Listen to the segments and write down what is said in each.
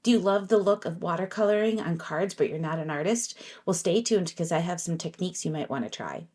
Do you love the look of watercoloring on cards, but you're not an artist? Well, stay tuned because I have some techniques you might want to try.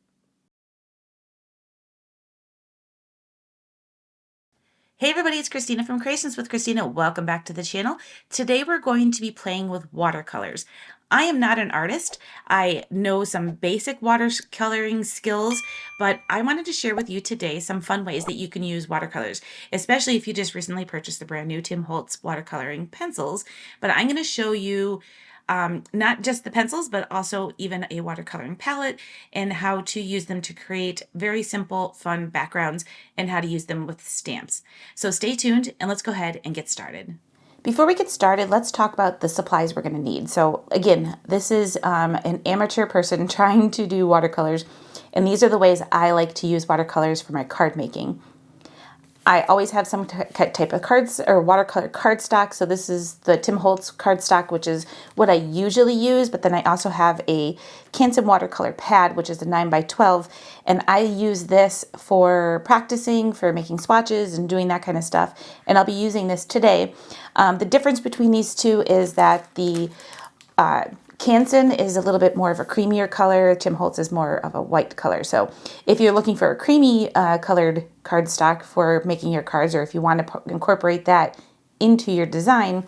Hey everybody, it's Christina from Creations with Christina. Welcome back to the channel. Today we're going to be playing with watercolors. I am not an artist. I know some basic watercoloring skills, but I wanted to share with you today some fun ways that you can use watercolors, especially if you just recently purchased the brand new Tim Holtz watercoloring pencils. But I'm going to show you not just the pencils, but also even a watercoloring palette and how to use them to create very simple, fun backgrounds and how to use them with stamps. So stay tuned and let's go ahead and get started. Before we get started, let's talk about the supplies we're going to need. So again, this is an amateur person trying to do watercolors, and these are the ways I like to use watercolors for my card making. I always have some type of cards or watercolor cardstock. So this is the Tim Holtz cardstock, which is what I usually use. But then I also have a Canson watercolor pad, which is a 9x12. And I use this for practicing, for making swatches and doing that kind of stuff. And I'll be using this today. The difference between these two is that the Canson is a little bit more of a creamier color. Tim Holtz is more of a white color. So if you're looking for a creamy colored cardstock for making your cards, or if you want to incorporate that into your design,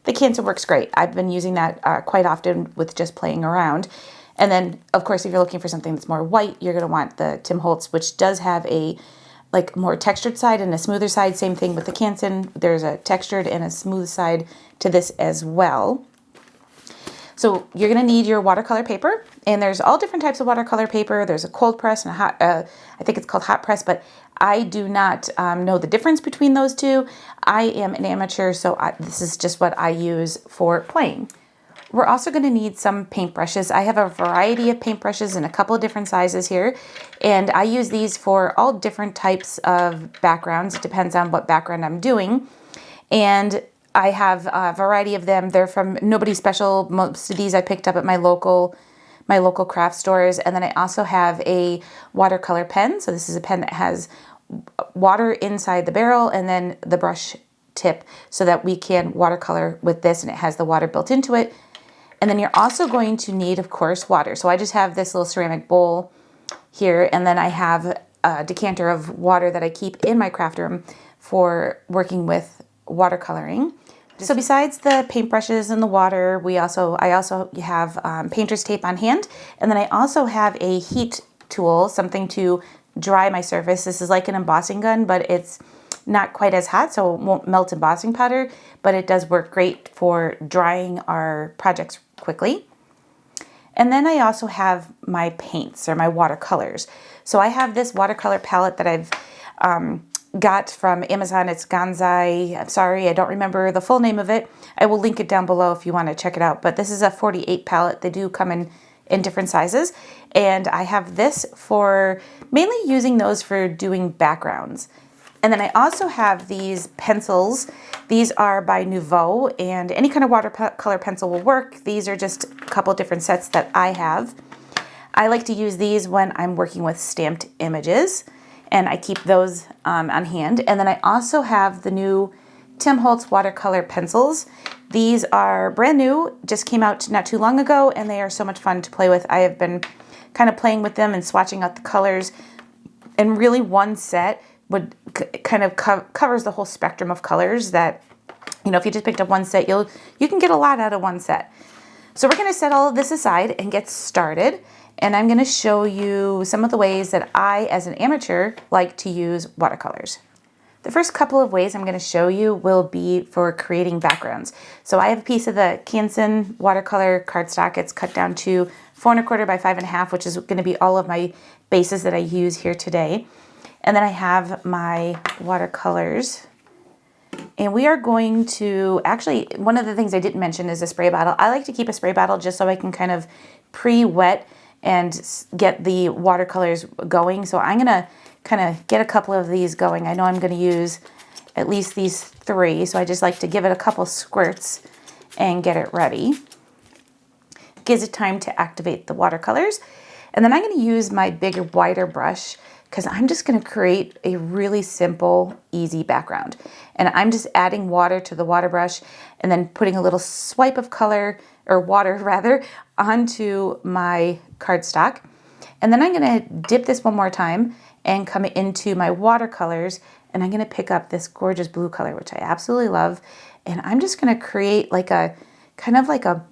the Canson works great. I've been using that quite often with just playing around. And then, of course, if you're looking for something that's more white, you're going to want the Tim Holtz, which does have a more textured side and a smoother side. Same thing with the Canson. There's a textured and a smooth side to this as well. So you're going to need your watercolor paper, and there's all different types of watercolor paper. There's a cold press and a hot, I think it's called hot press, but I do not know the difference between those two. I am an amateur, so this is just what I use for playing. We're also going to need some paintbrushes. I have a variety of paintbrushes in a couple of different sizes here, and I use these for all different types of backgrounds. It depends on what background I'm doing. And I have a variety of them. They're from Nobody Special. Most of these I picked up at my local craft stores. And then I also have a watercolor pen. So this is a pen that has water inside the barrel and then the brush tip so that we can watercolor with this, and it has the water built into it. And then you're also going to need, of course, water. So I just have this little ceramic bowl here, and then I have a decanter of water that I keep in my craft room for working with watercoloring. So besides the paintbrushes and the water, I also have painter's tape on hand, and then I also have a heat tool, something to dry my surface. This is like an embossing gun, but it's not quite as hot, so it won't melt embossing powder, but it does work great for drying our projects quickly. And then I also have my paints or my watercolors. So I have this watercolor palette that I've got from Amazon. It's Gansai. I'm sorry, I don't remember the full name of it. I will link it down below if you want to check it out. But this is a 48 palette. They do come in different sizes. And I have this for mainly using those for doing backgrounds. And then I also have these pencils. These are by Nuvo, and any kind of watercolor pencil will work. These are just a couple different sets that I have. I like to use these when I'm working with stamped images, and I keep those on hand. And then I also have the new Tim Holtz watercolor pencils. These are brand new, just came out not too long ago, and they are so much fun to play with. I have been kind of playing with them and swatching out the colors, and really one set would kind of covers the whole spectrum of colors that, if you just picked up one set, you can get a lot out of one set. So we're going to set all of this aside and get started. And I'm going to show you some of the ways that I, as an amateur, like to use watercolors. The first couple of ways I'm going to show you will be for creating backgrounds. So I have a piece of the Canson watercolor cardstock. It's cut down to 4 1/4 by 5 1/2, which is going to be all of my bases that I use here today. And then I have my watercolors. And we are going to, actually, one of the things I didn't mention is a spray bottle. I like to keep a spray bottle just so I can kind of pre-wet and get the watercolors going. So I'm going to kind of get a couple of these going. I know I'm going to use at least these 3, so I just like to give it a couple squirts and get it ready. Gives it time to activate the watercolors. And then I'm going to use my bigger, wider brush because I'm just going to create a really simple, easy background. And I'm just adding water to the water brush and then putting a little swipe of color, or water rather, onto my cardstock. And then I'm going to dip this one more time and come into my watercolors, and I'm going to pick up this gorgeous blue color, which I absolutely love. And I'm just going to create like a kind of like a,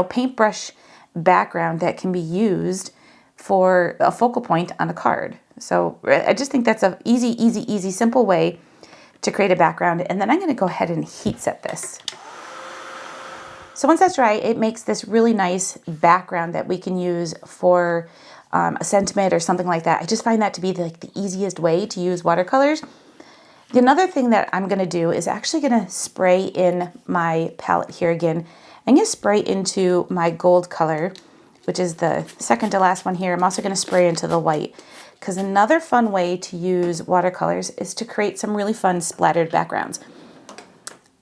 paintbrush background that can be used for a focal point on a card. So I just think that's an easy, simple way to create a background. And then I'm going to go ahead and heat set this. So once that's dry, it makes this really nice background that we can use for a sentiment or something like that. I just find that to be like the easiest way to use watercolors. Another thing that I'm going to do is actually going to spray in my palette here again. I'm going to spray into my gold color, which is the second to last one here. I'm also going to spray into the white, because another fun way to use watercolors is to create some really fun splattered backgrounds.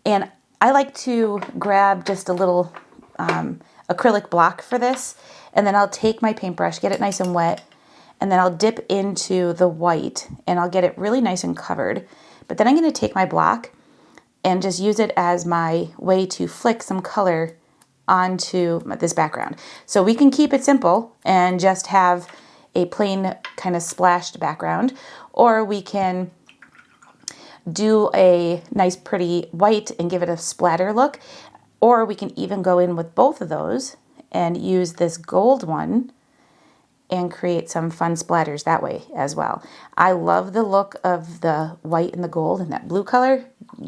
And I like to grab just a little acrylic block for this, and then I'll take my paintbrush, get it nice and wet, and then I'll dip into the white and I'll get it really nice and covered. But then I'm going to take my block and just use it as my way to flick some color onto this background. So we can keep it simple and just have a plain kind of splashed background, or we can do a nice pretty white and give it a splatter look, or we can even go in with both of those and use this gold one and create some fun splatters that way as well. I love the look of the white and the gold and that blue color.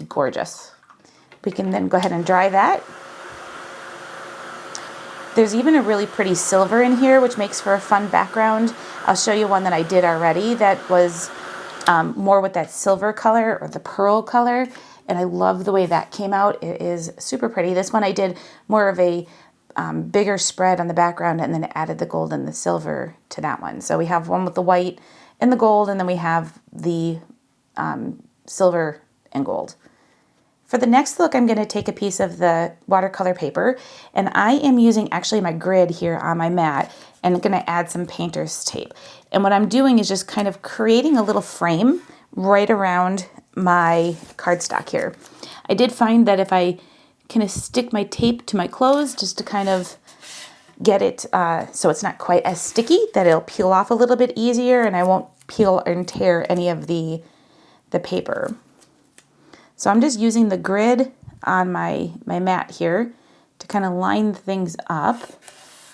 Gorgeous. We can then go ahead and dry that. There's even a really pretty silver in here, which makes for a fun background. I'll show you one that I did already that was more with that silver color or the pearl color, and I love the way that came out. It is super pretty. This one I did more of a bigger spread on the background and then added the gold and the silver to that one. So we have one with the white and the gold, and then we have the silver and gold. For the next look, I'm going to take a piece of the watercolor paper, and I am using actually my grid here on my mat, and I'm going to add some painter's tape. And what I'm doing is just kind of creating a little frame right around my cardstock here. I did find that if I kind of stick my tape to my clothes just to kind of get it so it's not quite as sticky, that it'll peel off a little bit easier and I won't peel and tear any of the paper. So I'm just using the grid on my mat here to kind of line things up.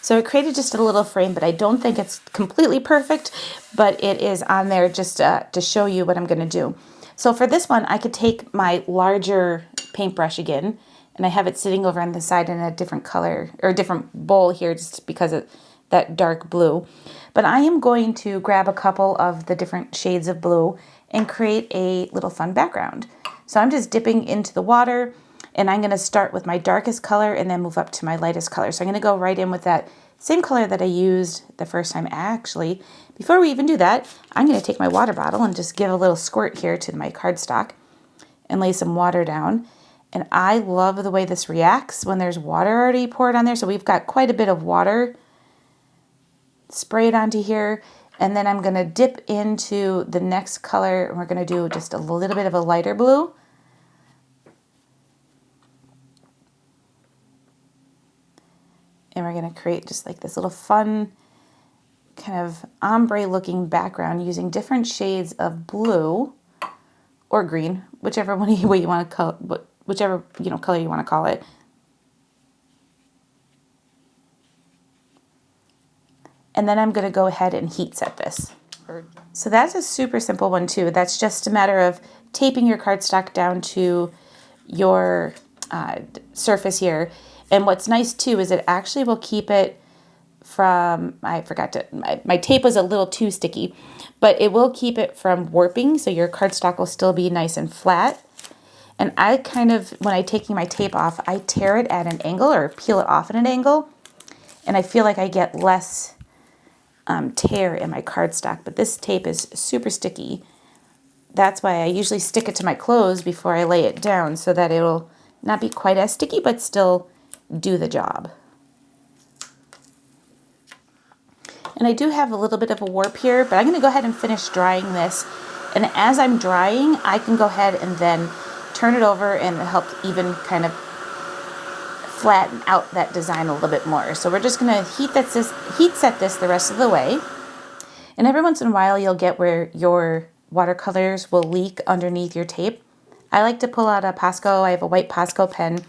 So I created just a little frame, but I don't think it's completely perfect, but it is on there just to show you what I'm going to do. So for this one, I could take my larger paintbrush again, and I have it sitting over on the side in a different color, or a different bowl here just because of that dark blue. But I am going to grab a couple of the different shades of blue and create a little fun background. So I'm just dipping into the water, and I'm going to start with my darkest color and then move up to my lightest color. So I'm going to go right in with that same color that I used the first time. Actually, before we even do that, I'm going to take my water bottle and just give a little squirt here to my cardstock and lay some water down. And I love the way this reacts when there's water already poured on there. So we've got quite a bit of water sprayed onto here. And then I'm going to dip into the next color, and we're going to do just a little bit of a lighter blue. And we're going to create just like this little fun kind of ombre looking background using different shades of blue or green, whichever way you want to call it, whichever color you want to call it. And then I'm going to go ahead and heat set this. So that's a super simple one too. That's just a matter of taping your cardstock down to your surface here. And what's nice too is it actually will keep it from, my tape was a little too sticky, but it will keep it from warping, so your cardstock will still be nice and flat. And I kind of, when I'm taking my tape off, I tear it at an angle or peel it off at an angle, and I feel like I get less tear in my cardstock. But this tape is super sticky. That's why I usually stick it to my clothes before I lay it down, so that it'll not be quite as sticky, but still do the job. And I do have a little bit of a warp here, but I'm going to go ahead and finish drying this. And as I'm drying, I can go ahead and then turn it over and help even kind of flatten out that design a little bit more. So we're just going to heat set this the rest of the way. And every once in a while you'll get where your watercolors will leak underneath your tape. I like to pull out a Posco. I have a white Posco pen,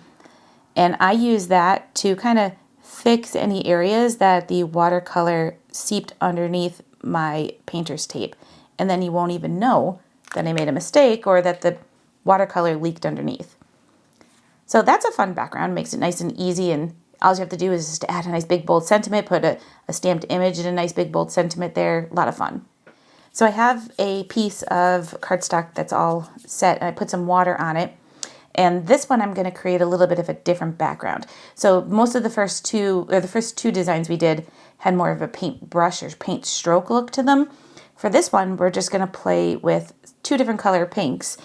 and I use that to kind of fix any areas that the watercolor seeped underneath my painter's tape. And then you won't even know that I made a mistake or that the watercolor leaked underneath. So that's a fun background, makes it nice and easy, and all you have to do is just add a nice big bold sentiment, put a stamped image and a nice big bold sentiment there, a lot of fun. So I have a piece of cardstock that's all set, and I put some water on it. And this one I'm going to create a little bit of a different background. So most of the first two designs we did had more of a paint brush or paint stroke look to them. For this one, we're just going to play with 2 different color pinks.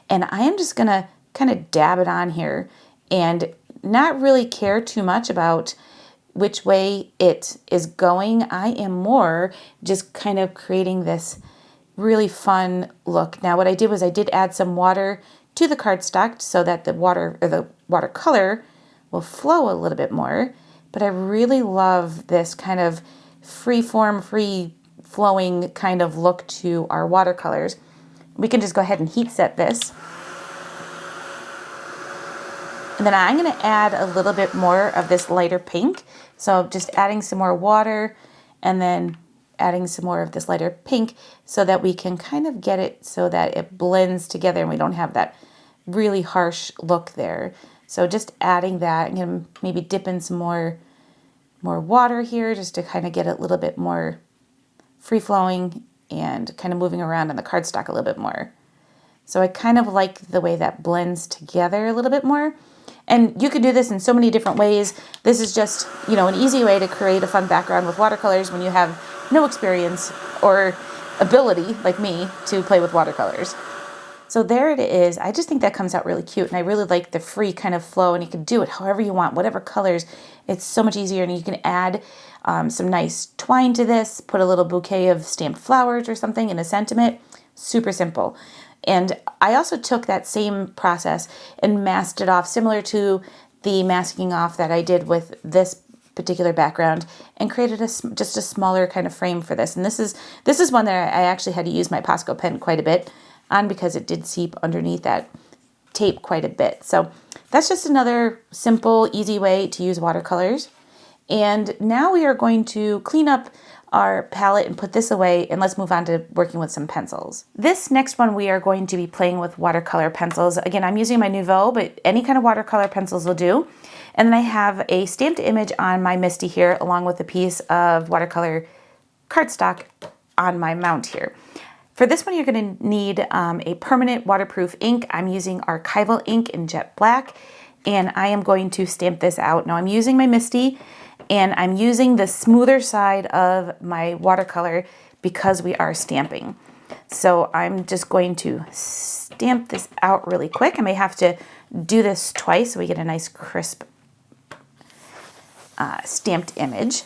And I am just going to kind of dab it on here and not really care too much about which way it is going. I am more just kind of creating this really fun look. Now what I did was I did add some water to the cardstock so that the watercolor will flow a little bit more. But I really love this kind of free form, free flowing kind of look to our watercolors. We can just go ahead and heat set this. And then I'm going to add a little bit more of this lighter pink. So just adding some more water and then adding some more of this lighter pink so that we can kind of get it so that it blends together and we don't have that really harsh look there. So just adding that, I'm going to maybe dip in some more water here just to kind of get it a little bit more free flowing and kind of moving around on the cardstock a little bit more. So I kind of like the way that blends together a little bit more. And you could do this in so many different ways. This is just, an easy way to create a fun background with watercolors when you have no experience or ability, like me, to play with watercolors. So there it is. I just think that comes out really cute, and I really like the free kind of flow, and you can do it however you want, whatever colors. It's so much easier, and you can add some nice twine to this, put a little bouquet of stamped flowers or something in a sentiment. Super simple. And I also took that same process and masked it off, similar to the masking off that I did with this particular background, and created just a smaller kind of frame for this. And this is one that I actually had to use my Posco pen quite a bit on because it did seep underneath that tape quite a bit. So that's just another simple, easy way to use watercolors. And now we are going to clean up our palette and put this away, and let's move on to working with some pencils. This next one we are going to be playing with watercolor pencils. Again, I'm using my Nuvo, but any kind of watercolor pencils will do. And then I have a stamped image on my Misty here, along with a piece of watercolor cardstock on my mount here. For this one, you're going to need a permanent waterproof ink. I'm using Archival ink in Jet Black, and I am going to stamp this out. Now I'm using my Misty, and I'm using the smoother side of my watercolor because we are stamping. So I'm just going to stamp this out really quick. I may have to do this twice so we get a nice crisp stamped image.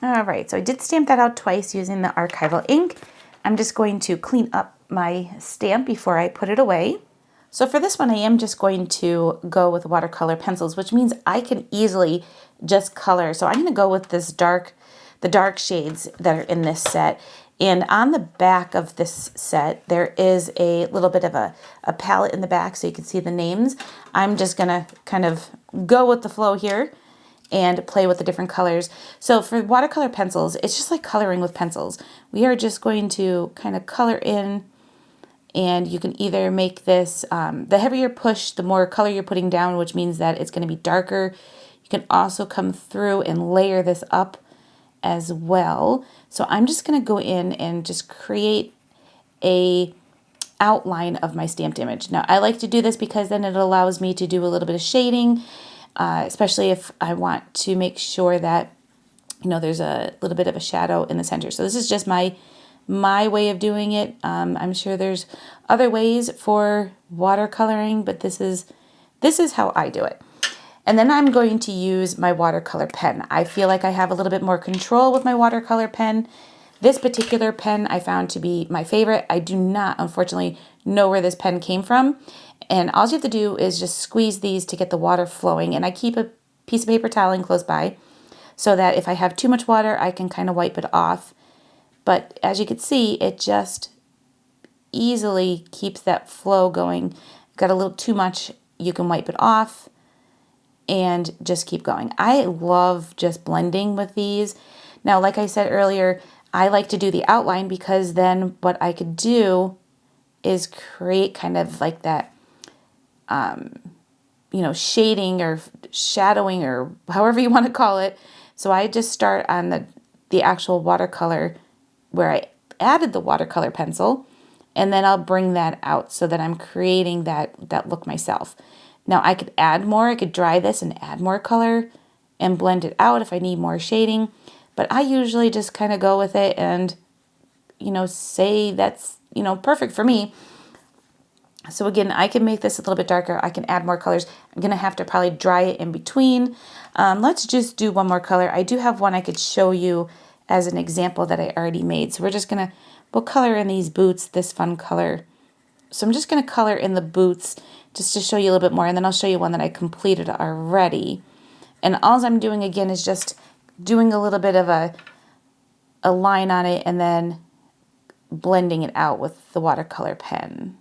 All right, so I did stamp that out twice using the Archival ink. I'm just going to clean up my stamp before I put it away. So for this one, I am just going to go with watercolor pencils, which means I can easily just color. So I'm going to go with the dark shades that are in this set. And on the back of this set, there is a little bit of a palette in the back so you can see the names. I'm just going to kind of go with the flow here and play with the different colors. So for watercolor pencils, it's just like coloring with pencils. We are just going to kind of color in, and you can either make this, the heavier push, the more color you're putting down, which means that it's going to be darker. You can also come through and layer this up as well. So I'm just going to go in and just create a outline of my stamped image. Now I like to do this because then it allows me to do a little bit of shading, especially if I want to make sure that, there's a little bit of a shadow in the center. So this is just my way of doing it. I'm sure there's other ways for watercoloring, but this is how I do it. And then I'm going to use my watercolor pen. I feel like I have a little bit more control with my watercolor pen. This particular pen I found to be my favorite. I do not, unfortunately, know where this pen came from. And all you have to do is just squeeze these to get the water flowing. And I keep a piece of paper toweling close by so that if I have too much water, I can kind of wipe it off. But as you can see, it just easily keeps that flow going. Got a little too much, you can wipe it off and just keep going. I love just blending with these. Now, like I said earlier, I like to do the outline because then what I could do is create kind of like that, shading or shadowing or however you want to call it. So I just start on the actual watercolor where I added the watercolor pencil, and then I'll bring that out so that I'm creating that look myself. Now I could add more. I could dry this and add more color and blend it out if I need more shading. But I usually just kind of go with it and, say that's, perfect for me. So again, I can make this a little bit darker. I can add more colors. I'm going to have to probably dry it in between. Let's just do one more color. I do have one I could show you as an example that I already made. So we'll color in these boots, this fun color. So I'm just going to color in the boots just to show you a little bit more. And then I'll show you one that I completed already. And all I'm doing again is just doing a little bit of a line on it and then blending it out with the watercolor pen.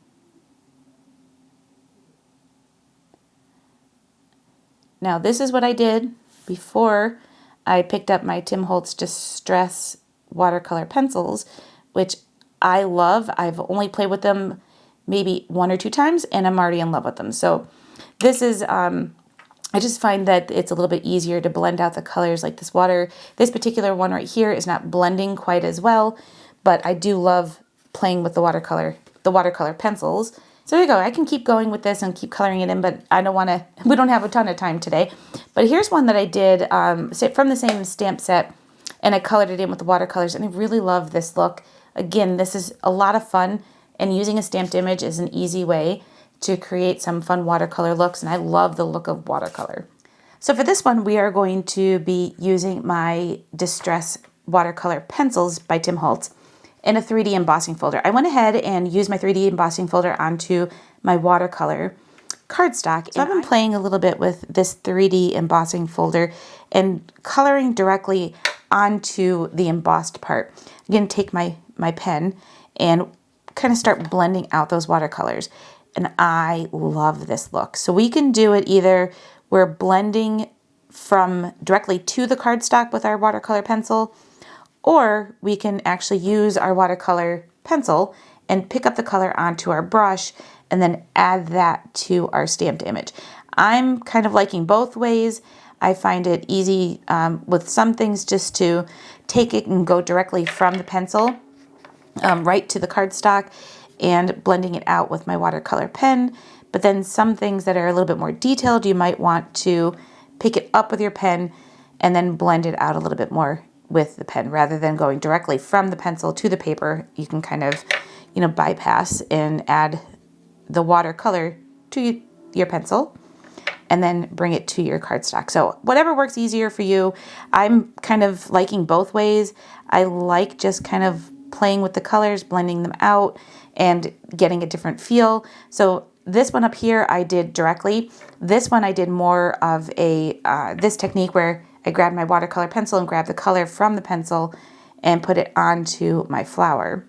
Now this is what I did before I picked up my Tim Holtz Distress watercolor pencils, which I love. I've only played with them maybe 1 or 2 times and I'm already in love with them. So this is I just find that it's a little bit easier to blend out the colors like this particular one right here is not blending quite as well, but I do love playing with the watercolor pencils. So there you go. I can keep going with this and keep coloring it in, but we don't have a ton of time today. But here's one that I did from the same stamp set, and I colored it in with the watercolors, and I really love this look. Again, this is a lot of fun, and using a stamped image is an easy way to create some fun watercolor looks, and I love the look of watercolor. So for this one, we are going to be using my Distress Watercolor Pencils by Tim Holtz in a 3D embossing folder. I went ahead and used my 3D embossing folder onto my watercolor cardstock. So I've been playing a little bit with this 3D embossing folder and coloring directly onto the embossed part. I'm going to take my pen and kind of start blending out those watercolors. And I love this look. So we can do it either we're blending from directly to the cardstock with our watercolor pencil, or we can actually use our watercolor pencil and pick up the color onto our brush and then add that to our stamped image. I'm kind of liking both ways. I find it easy with some things just to take it and go directly from the pencil right to the cardstock and blending it out with my watercolor pen. But then some things that are a little bit more detailed, you might want to pick it up with your pen and then blend it out a little bit more with the pen rather than going directly from the pencil to the paper. You can kind of, bypass and add the watercolor to your pencil and then bring it to your cardstock. So whatever works easier for you. I'm kind of liking both ways. I like just kind of playing with the colors, blending them out, and getting a different feel. So this one up here I did directly. This one I did more of this technique where I grabbed my watercolor pencil and grabbed the color from the pencil and put it onto my flower.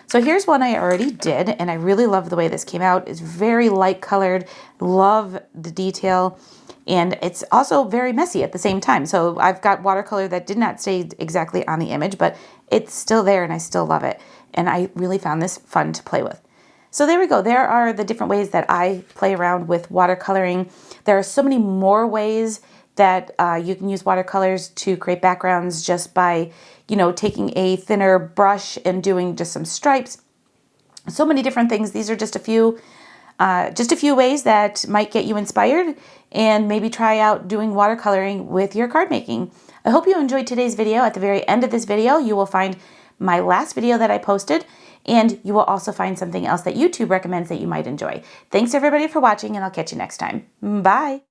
So here's one I already did, and I really love the way this came out. It's very light colored, love the detail, and it's also very messy at the same time. So I've got watercolor that did not stay exactly on the image, but it's still there and I still love it. And I really found this fun to play with. So there we go. There are the different ways that I play around with watercoloring. There are so many more ways that you can use watercolors to create backgrounds just by, taking a thinner brush and doing just some stripes. So many different things. These are just a few ways that might get you inspired and maybe try out doing watercoloring with your card making. I hope you enjoyed today's video. At the very end of this video, you will find my last video that I posted, and you will also find something else that YouTube recommends that you might enjoy. Thanks everybody for watching, and I'll catch you next time. Bye.